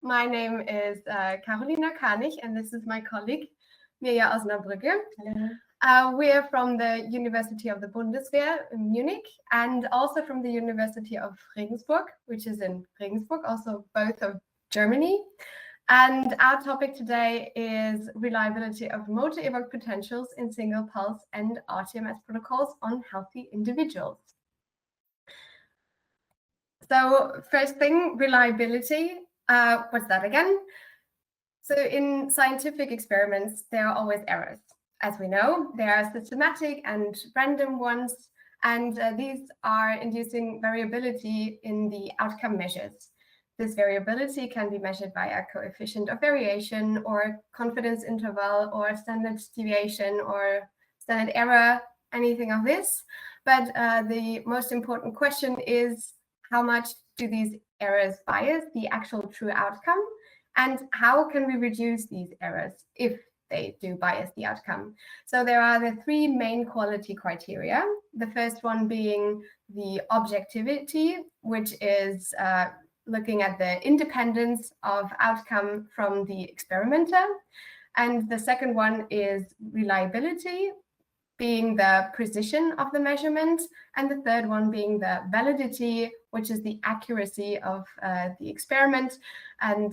My name is Carolina Kanig, and this is my colleague, Mirja Osnabrügge. Hello. We are from the University of the Bundeswehr in Munich, and also from the University of Regensburg, which is in Regensburg, also both of Germany. And our topic today is reliability of motor evoked potentials in single pulse and rTMS protocols on healthy individuals. So first thing, reliability. What's that again? So in scientific experiments, there are always errors. As we know, there are systematic and random ones, and these are inducing variability in the outcome measures. This variability can be measured by a coefficient of variation or confidence interval or standard deviation or standard error, anything of this. But the most important question is, how much do these errors bias the actual true outcome? And how can we reduce these errors if they do bias the outcome? So there are the three main quality criteria. The first one being the objectivity, which is looking at the independence of outcome from the experimenter. And the second one is reliability, being the precision of the measurement, and the third one being the validity, which is the accuracy of the experiment. And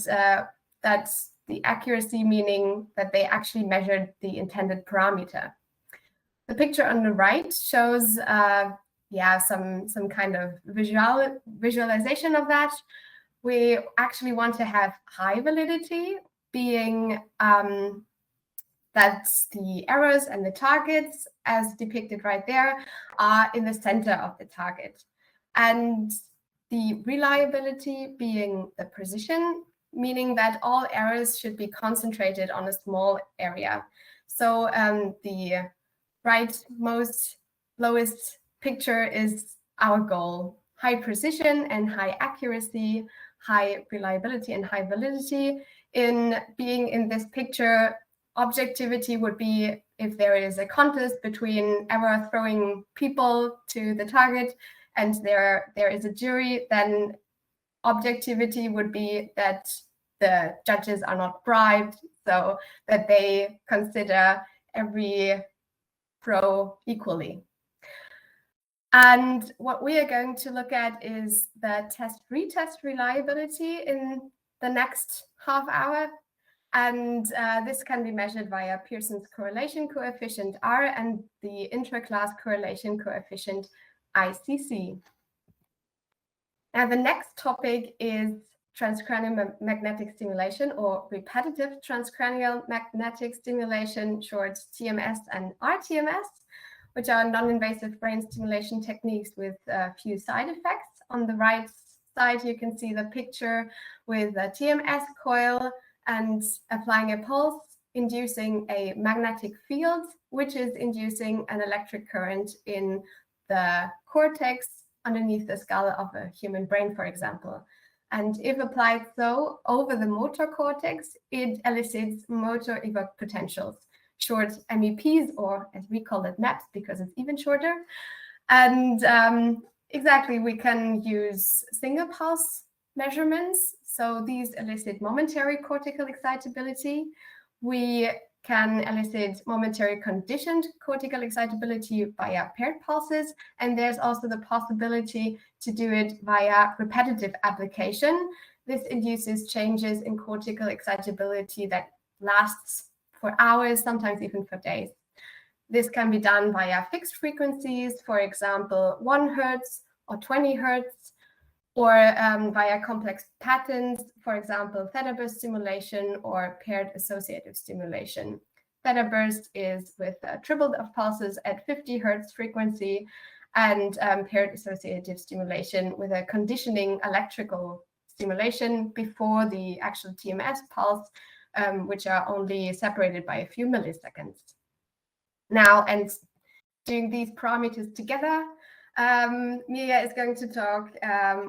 that's the accuracy, meaning that they actually measured the intended parameter. The picture on the right shows some kind of visualization of that. We actually want to have high validity, being that the errors and the targets, as depicted right there, are in the center of the target. And the reliability being the precision, meaning that all errors should be concentrated on a small area. So the rightmost lowest picture is our goal: high precision and high accuracy, high reliability and high validity. In being in this picture, objectivity would be if there is a contest between error throwing people to the target and there is a jury, then objectivity would be that the judges are not bribed, so that they consider every throw equally. And what we are going to look at is the retest reliability in the next half hour. And this can be measured via Pearson's correlation coefficient R and the intra-class correlation coefficient ICC. Now, the next topic is transcranial magnetic stimulation, or repetitive transcranial magnetic stimulation, short TMS and rTMS, which are non-invasive brain stimulation techniques with a few side effects. On the right side, you can see the picture with a TMS coil and applying a pulse, inducing a magnetic field, which is inducing an electric current in the cortex underneath the skull of a human brain, for example. And if applied so over the motor cortex, it elicits motor evoked potentials, short MEPs, or as we call it, MEPs, because it's even shorter. And exactly, we can use single pulse measurements. So these elicit momentary cortical excitability. We can elicit momentary conditioned cortical excitability via paired pulses. And there's also the possibility to do it via repetitive application. This induces changes in cortical excitability that lasts for hours, sometimes even for days. This can be done via fixed frequencies, for example, 1 Hertz or 20 Hertz, or via complex patterns, for example, theta burst stimulation or paired associative stimulation. Theta burst is with a triplet of pulses at 50 Hertz frequency, and paired associative stimulation with a conditioning electrical stimulation before the actual TMS pulse, which are only separated by a few milliseconds. Now, and doing these parameters together, Mirja is going to talk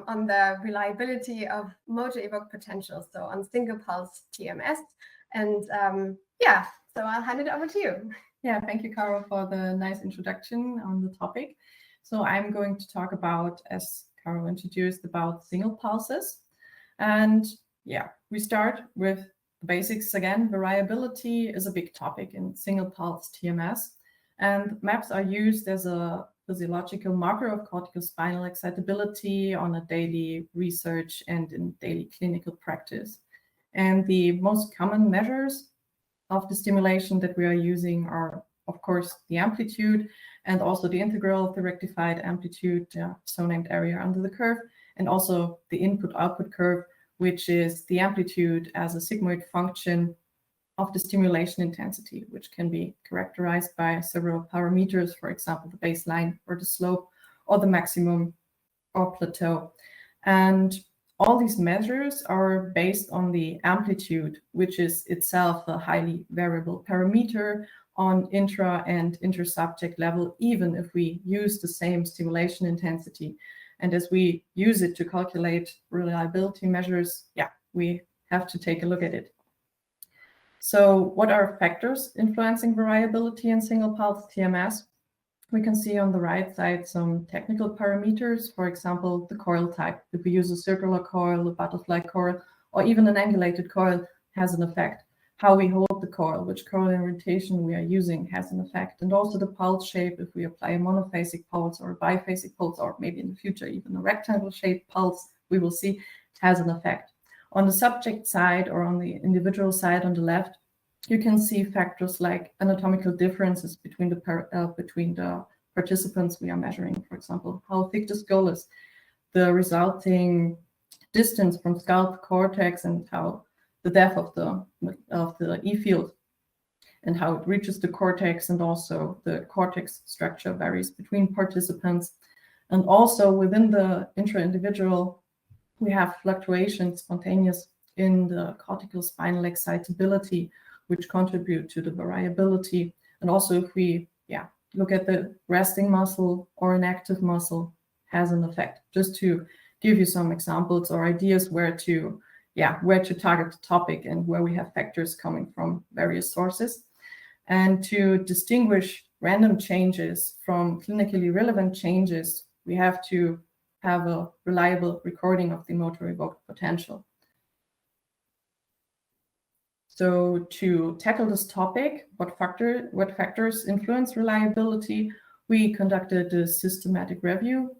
on the reliability of motor evoked potentials, so on single pulse TMS. And so I'll hand it over to you. Yeah, thank you, Caro, for the nice introduction on the topic. So I'm going to talk about, as Caro introduced, about single pulses. And we start with the basics again. Variability is a big topic in single pulse TMS, and MEPs are used as a physiological marker of cortical spinal excitability on a daily research and in daily clinical practice. And the most common measures of the stimulation that we are using are, of course, the amplitude and also the integral, the rectified amplitude, so named area under the curve, and also the input-output curve, which is the amplitude as a sigmoid function of the stimulation intensity, which can be characterized by several parameters, for example, the baseline or the slope or the maximum or plateau. And all these measures are based on the amplitude, which is itself a highly variable parameter on intra and intersubject level, even if we use the same stimulation intensity. And as we use it to calculate reliability measures, we have to take a look at it. So what are factors influencing variability in single pulse TMS? We can see on the right side some technical parameters, for example, the coil type. If we use a circular coil, a butterfly coil, or even an angulated coil has an effect. How we hold the coil, which coil orientation we are using has an effect. And also the pulse shape, if we apply a monophasic pulse or a biphasic pulse, or maybe in the future even a rectangle shaped pulse, we will see it has an effect. On the subject side or on the individual side on the left, you can see factors like anatomical differences between the participants we are measuring. For example, how thick the skull is, the resulting distance from skull to cortex, and how the depth of the E field and how it reaches the cortex, and also the cortex structure varies between participants. And also within the intra-individual, we have fluctuations spontaneous in the cortical spinal excitability, which contribute to the variability. And also if we look at the resting muscle or an active muscle has an effect. Just to give you some examples or ideas where to target the topic and where we have factors coming from various sources. And to distinguish random changes from clinically relevant changes, we have to have a reliable recording of the motor evoked potential. So to tackle this topic, what factors influence reliability, we conducted a systematic review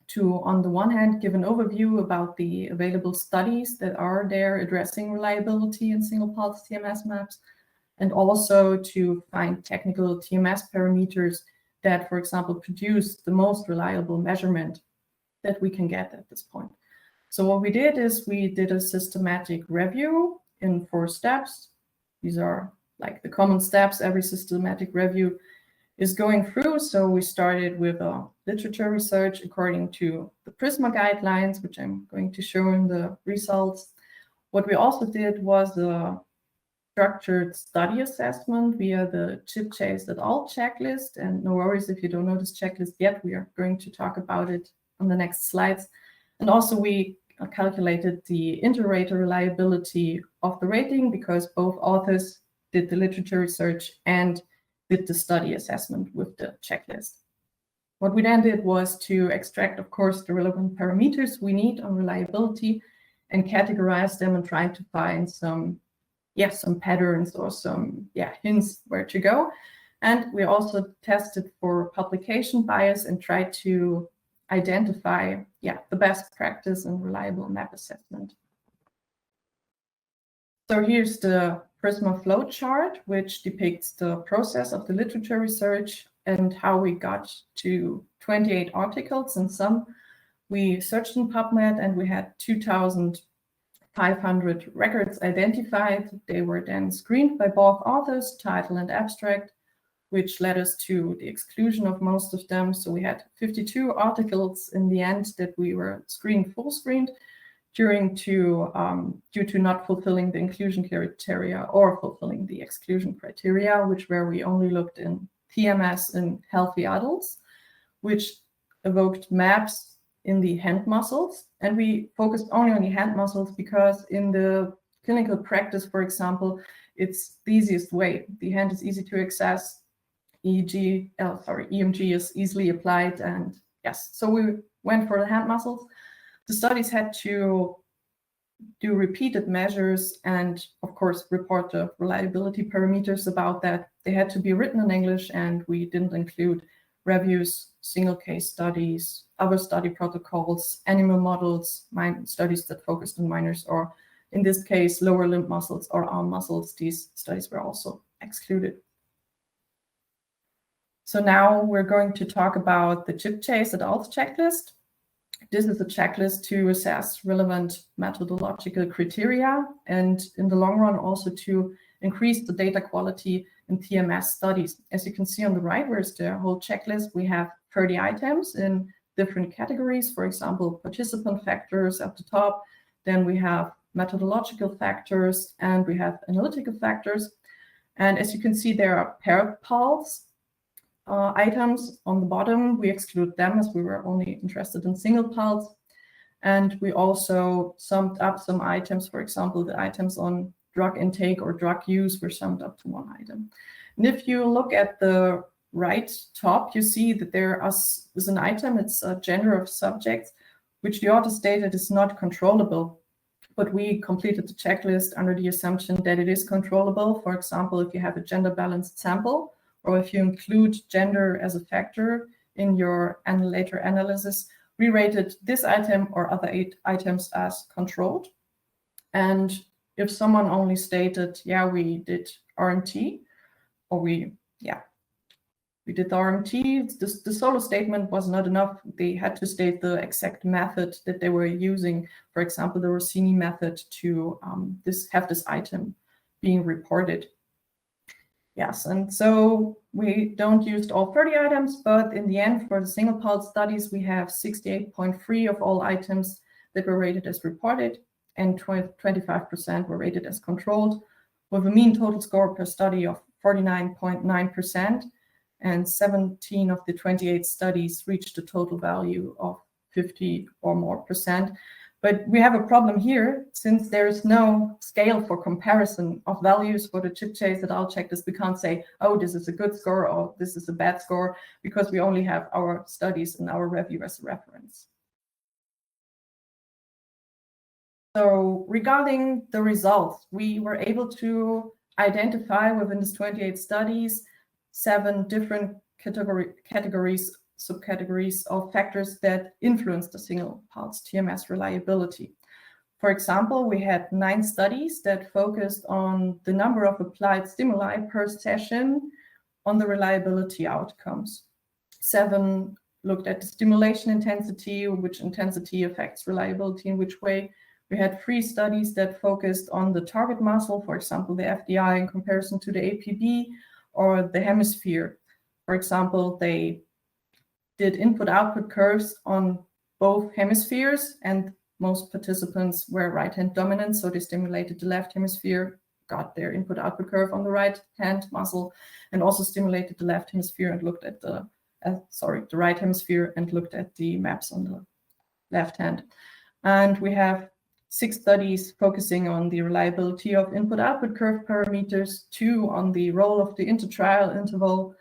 to, on the one hand, give an overview about the available studies that are there addressing reliability in single pulse TMS MEPs, and also to find technical TMS parameters that, for example, produce the most reliable measurement that we can get at this point. So what we did is we did a systematic review in 4 steps. These are like the common steps every systematic review is going through. So we started with a literature research according to the PRISMA guidelines, which I'm going to show in the results. What we also did was a structured study assessment via the Chipchase et al. Checklist. And no worries if you don't know this checklist yet, we are going to talk about it on the next slides. And also we calculated the inter-rater reliability of the rating, because both authors did the literature research and did the study assessment with the checklist. What we then did was to extract, of course, the relevant parameters we need on reliability and categorize them and try to find some patterns or some hints where to go. And we also tested for publication bias and tried to identify the best practice and reliable MEP assessment. So here's the PRISMA flow chart, which depicts the process of the literature research and how we got to 28 articles. In some, we searched in PubMed and we had 2,500 records identified. They were then screened by both authors, title and abstract, which led us to the exclusion of most of them. So we had 52 articles in the end that we were full screened due to not fulfilling the inclusion criteria or fulfilling the exclusion criteria, where we only looked in TMS in healthy adults, which evoked MEPs in the hand muscles. And we focused only on the hand muscles because in the clinical practice, for example, it's the easiest way. The hand is easy to access. EMG is easily applied, and so we went for the hand muscles. The studies had to do repeated measures and, of course, report the reliability parameters about that. They had to be written in English, and we didn't include reviews, single case studies, other study protocols, animal models, studies that focused on minors, or in this case, lower limb muscles or arm muscles. These studies were also excluded. So now we're going to talk about the Chipchase adults checklist. This is a checklist to assess relevant methodological criteria, and in the long run also to increase the data quality in TMS studies. As you can see on the right, where's the whole checklist, we have 30 items in different categories. For example, participant factors at the top. Then we have methodological factors, and we have analytical factors. And as you can see, there are paired pulse items on the bottom. We exclude them as we were only interested in single pulse. And we also summed up some items. For example, the items on drug intake or drug use were summed up to one item. And if you look at the right top, you see that there is an item, it's a gender of subjects, which the author stated is not controllable. But we completed the checklist under the assumption that it is controllable. For example, if you have a gender balanced sample, or if you include gender as a factor in your later analysis, we rated this item or other 8 items as controlled. And if someone only stated, yeah, we did RMT, or we did the RMT, the solo statement was not enough. They had to state the exact method that they were using, for example, the Rossini method, to have this item being reported. Yes, and so we don't use all 30 items, but in the end, for the single pulse studies, we have 68.3 of all items that were rated as reported, and 25% were rated as controlled, with a mean total score per study of 49.9%, and 17 of the 28 studies reached a total value of 50 or more percent. But we have a problem here, since there is no scale for comparison of values for the Chipchase adult checklist. We can't say, oh, this is a good score or this is a bad score, because we only have our studies and our review as a reference. So regarding the results, we were able to identify within these 28 studies 7 different subcategories of factors that influence the single pulse TMS reliability. For example, we had 9 studies that focused on the number of applied stimuli per session on the reliability outcomes. 7 looked at the stimulation intensity, which intensity affects reliability in which way. We had 3 studies that focused on the target muscle, for example, the FDI in comparison to the APB, or the hemisphere. For example, they did input-output curves on both hemispheres, and most participants were right-hand dominant, so they stimulated the left hemisphere, got their input-output curve on the right-hand muscle, and also stimulated the left hemisphere and looked at the right hemisphere and looked at the maps on the left hand. And we have 6 studies focusing on the reliability of input-output curve parameters, 2 on the role of the intertrial interval,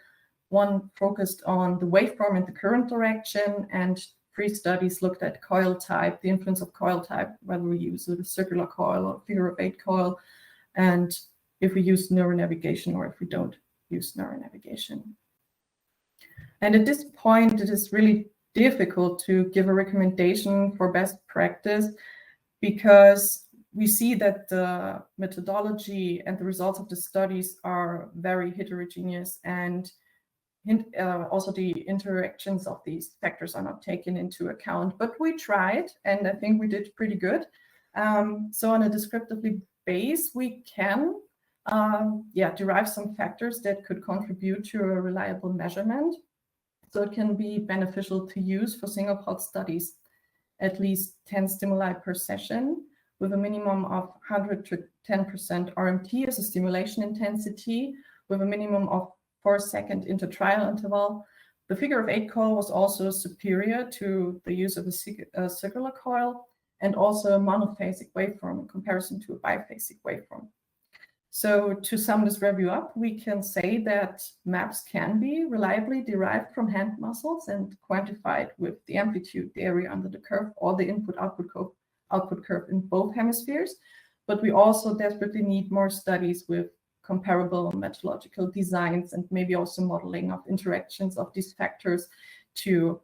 1 focused on the waveform and the current direction, and 3 studies looked at coil type, the influence of coil type, whether we use a circular coil or figure-of-8 coil, and if we use neuronavigation or if we don't use neuronavigation. And at this point, it is really difficult to give a recommendation for best practice, because we see that the methodology and the results of the studies are very heterogeneous, and also the interactions of these factors are not taken into account. But we tried, and I think we did pretty good. So on a descriptively base, we can derive some factors that could contribute to a reliable measurement. So it can be beneficial to use for single pulse studies at least 10 stimuli per session, with a minimum of 100 to 10% RMT as a stimulation intensity, with a minimum of 4-second intertrial interval. The figure-of-8 coil was also superior to the use of a circular coil, and also a monophasic waveform in comparison to a biphasic waveform. So to sum this review up, we can say that MEPs can be reliably derived from hand muscles and quantified with the amplitude, the area under the curve, or the input-output output curve in both hemispheres. But we also desperately need more studies with comparable methodological designs and maybe also modeling of interactions of these factors to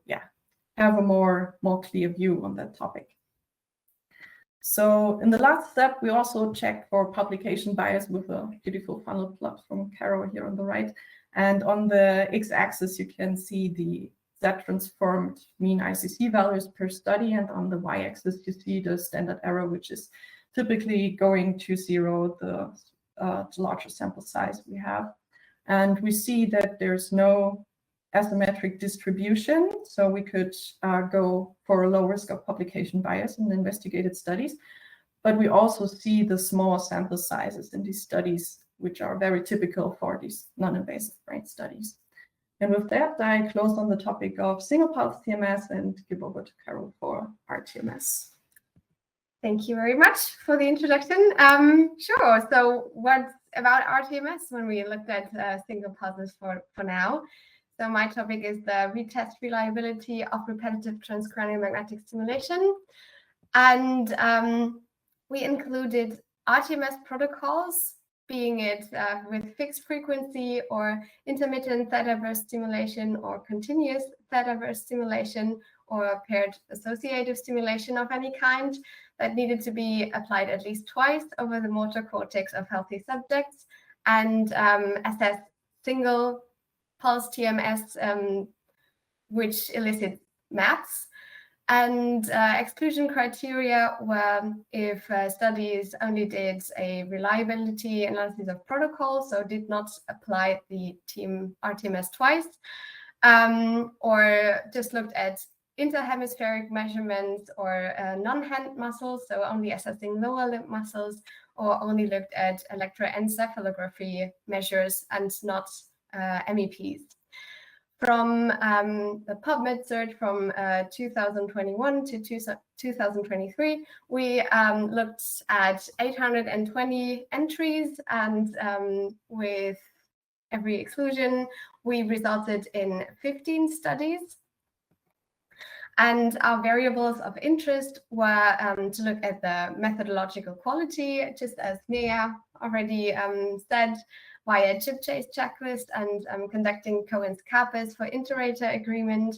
have a more clear view on that topic. So in the last step, we also checked for publication bias with a beautiful funnel plot from Caro here on the right. And on the x-axis, you can see the Z-transformed mean ICC values per study. And on the y-axis, you see the standard error, which is typically going to 0 the larger sample size we have. And we see that there's no asymmetric distribution, so we could go for a low risk of publication bias in the investigated studies. But we also see the small sample sizes in these studies, which are very typical for these non-invasive brain studies. And with that, I close on the topic of single pulse TMS and give over to Carol for rTMS. Thank you very much for the introduction. Sure. So what about rTMS when we looked at single pulses for now? So my topic is the retest-reliability of repetitive transcranial magnetic stimulation. And we included rTMS protocols, being it with fixed frequency or intermittent theta burst stimulation or continuous theta burst stimulation or paired associative stimulation of any kind that needed to be applied at least twice over the motor cortex of healthy subjects, and assess single pulse TMS, which elicit MEPs. And exclusion criteria were if studies only did a reliability analysis of protocol, so did not apply the rTMS twice, or just looked at interhemispheric measurements or non-hand muscles, so only assessing lower limb muscles, or only looked at electroencephalography measures and not MEPs. From the PubMed search from 2021 to 2023, we looked at 820 entries, and with every exclusion, we resulted in 15 studies. And our variables of interest were to look at the methodological quality, just as Mirja already said, via Chipchase checklist, and conducting Cohen's Kappas for inter-rater agreement.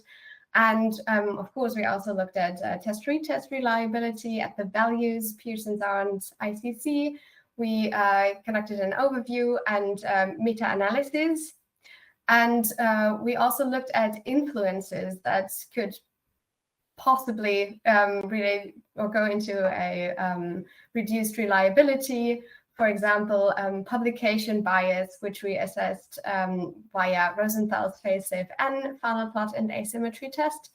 And of course, we also looked at test-retest reliability at the values, Pearson's and ICC. We conducted an overview and meta-analysis. And we also looked at influences that could possibly relate or go into a reduced reliability. For example, publication bias, which we assessed via Rosenthal's face-safe N, funnel plot, and asymmetry test.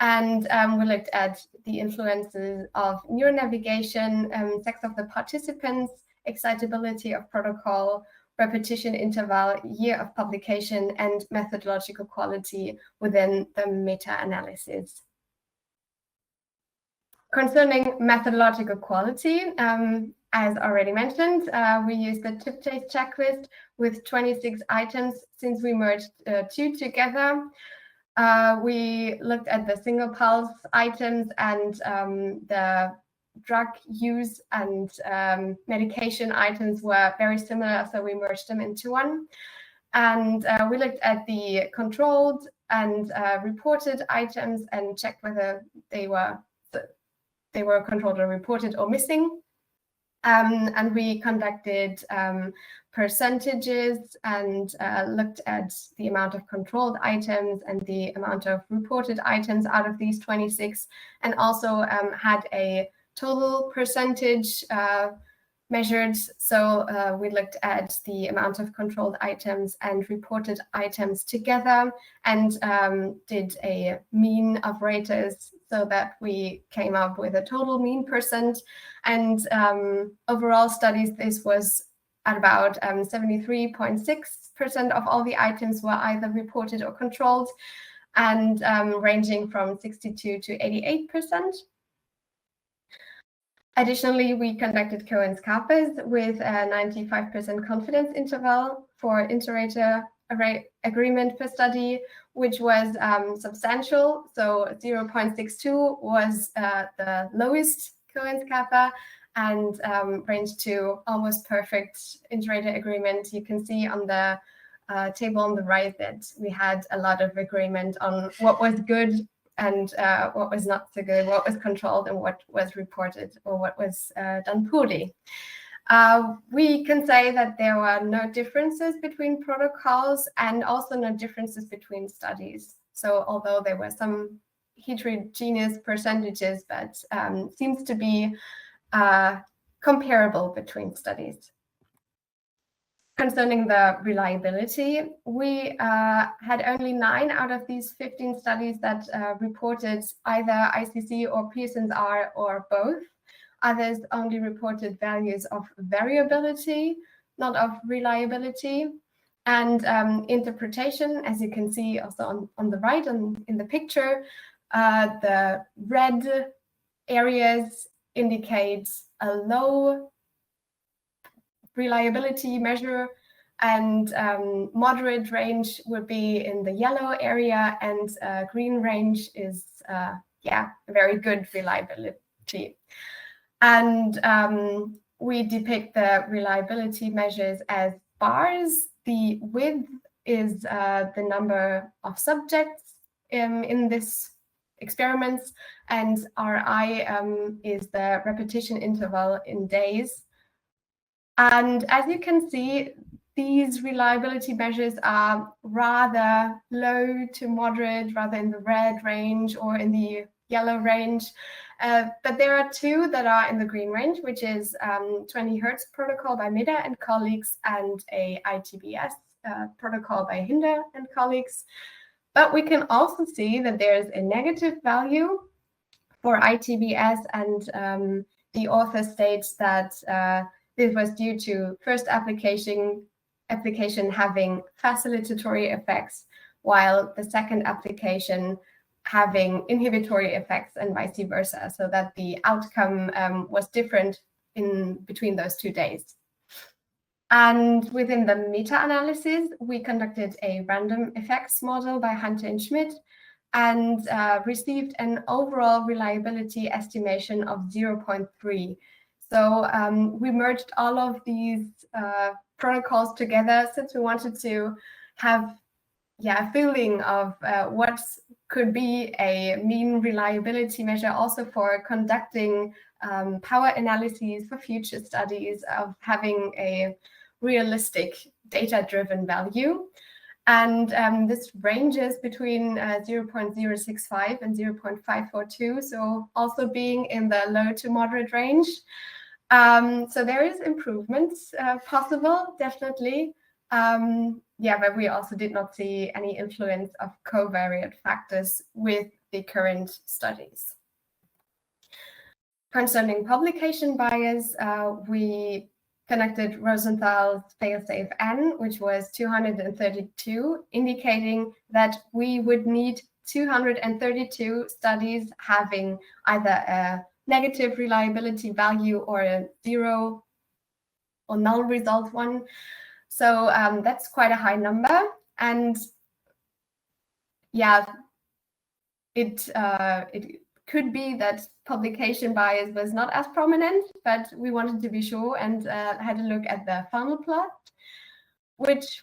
And we looked at the influences of neuronavigation, sex of the participants, excitability of protocol, repetition interval, year of publication, and methodological quality within the meta-analysis. Concerning methodological quality, as already mentioned, we used the Chipchase checklist with 26 items since we merged 2 together. We looked at the single pulse items and the drug use and medication items were very similar, so we merged them into one. And we looked at the controlled and reported items and checked whether they were controlled or reported or missing. And we conducted percentages and looked at the amount of controlled items and the amount of reported items out of these 26, and also had a total percentage measured. So we looked at the amount of controlled items and reported items together, and did a mean of raters so that we came up with a total mean percent. And overall studies, this was at about 73.6% of all the items were either reported or controlled, and ranging from 62 to 88%. Additionally, we conducted Cohen's Kappas with a 95% confidence interval for inter-rater agreement per study, which was substantial. So 0.62 was the lowest Cohen's Kappa, and range to almost perfect inter-rater agreement. You can see on the table on the right that we had a lot of agreement on what was good and what was not so good, what was controlled and what was reported or what was done poorly. We can say that there were no differences between protocols and also no differences between studies. So although there were some heterogeneous percentages, but seems to be comparable between studies. Concerning the reliability, we had only 9 out of these 15 studies that reported either ICC or Pearson's R or both. Others only reported values of variability, not of reliability. And interpretation, as you can see also on the right in the picture, the red areas indicate a low reliability measure, and moderate range would be in the yellow area, and green range is very good reliability. And we depict the reliability measures as bars. The width is the number of subjects in this experiments, and RI is the repetition interval in days. And as you can see, these reliability measures are rather low to moderate, rather in the red range or in the yellow range. But there are 2 that are in the green range, which is 20 Hertz protocol by Mirja and colleagues and a ITBS protocol by Hinder and colleagues. But we can also see that there's a negative value for ITBS, and the author states that this was due to first application having facilitatory effects, while the second application having inhibitory effects and vice versa, so that the outcome was different in between those 2 days. And within the meta-analysis, we conducted a random effects model by Hunter and Schmidt and received an overall reliability estimation of 0.3. So we merged all of these protocols together since we wanted to have a feeling of what could be a mean reliability measure also for conducting power analyses for future studies, of having a realistic data-driven value. And this ranges between 0.065 and 0.542, so also being in the low to moderate range. So there is improvements possible, definitely. But we also did not see any influence of covariate factors with the current studies. Concerning publication bias, we connected Rosenthal's failsafe N, which was 232, indicating that we would need 232 studies having either a negative reliability value or a 0 or null result one. So that's quite a high number. And it could be that publication bias was not as prominent, but we wanted to be sure and had a look at the funnel plot, which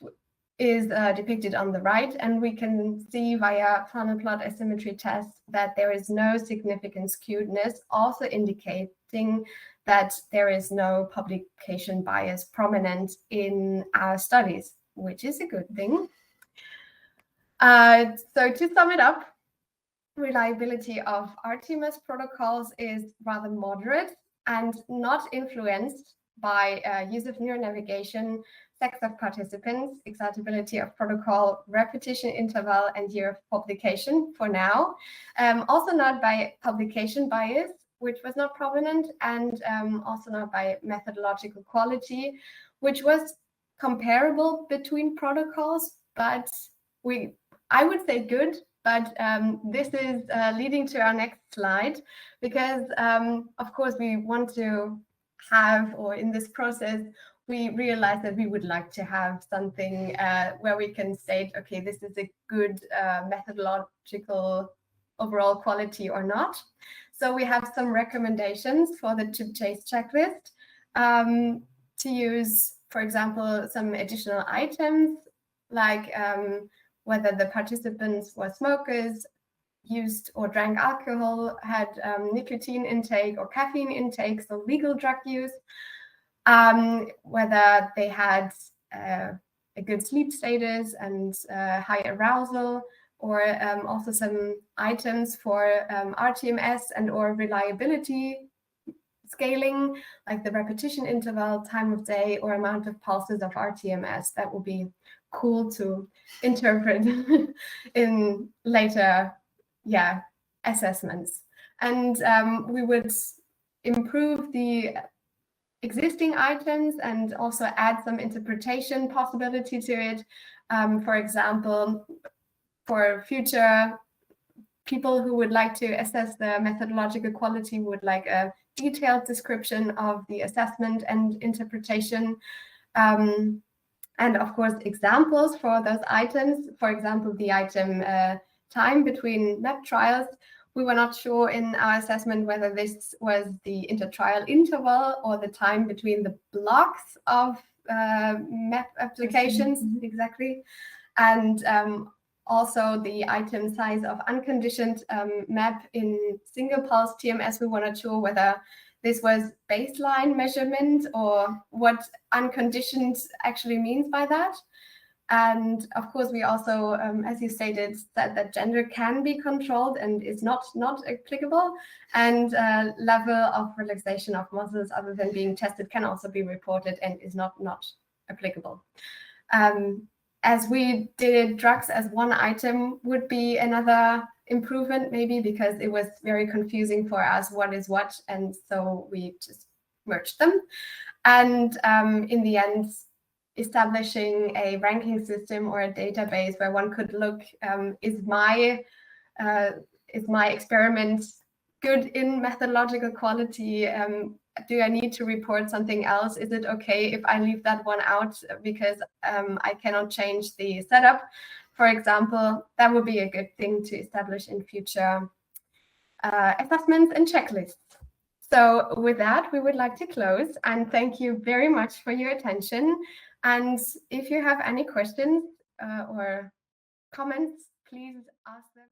is depicted on the right. And we can see via funnel plot asymmetry test that there is no significant skewedness, also indicating that there is no publication bias prominent in our studies, which is a good thing. So to sum it up, reliability of rTMS protocols is rather moderate and not influenced by use of neuronavigation, sex of participants, excitability of protocol, repetition interval, and year of publication for now. Also not by publication bias, which was not prominent, and also not by methodological quality, which was comparable between protocols, but I would say good. But this is leading to our next slide, because of course we want to have, or in this process, we realize that we would like to have something where we can state, okay, this is a good methodological overall quality or not. So we have some recommendations for the Chipchase checklist to use, for example, some additional items like whether the participants were smokers, used or drank alcohol, had nicotine intake or caffeine intake, so legal drug use, whether they had a good sleep status and high arousal, or also some items for rTMS and or reliability scaling, like the repetition interval, time of day, or amount of pulses of rTMS. That would be cool to interpret in later assessments. And we would improve the existing items and also add some interpretation possibility to it. For example, for future people who would like to assess the methodological quality would like a detailed description of the assessment and interpretation. And of course, examples for those items. For example, the item time between MEP trials. We were not sure in our assessment whether this was the intertrial interval or the time between the blocks of MEP applications, exactly. And also the item size of unconditioned MEP in single pulse TMS. We were not sure whether this was baseline measurement or what unconditioned actually means by that. And of course, we also, as you stated, said that gender can be controlled and is not applicable. And level of relaxation of muscles other than being tested can also be reported and is not applicable. As we did drugs as one item would be another improvement maybe, because it was very confusing for us what is what, and so we just merged them. And in the end, establishing a ranking system or a database where one could look, is my experiment good in methodological quality? Do I need to report something else? Is it okay if I leave that one out because I cannot change the setup, for example? That would be a good thing to establish in future assessments and checklists. So with that, we would like to close and thank you very much for your attention. And if you have any questions or comments, please ask them.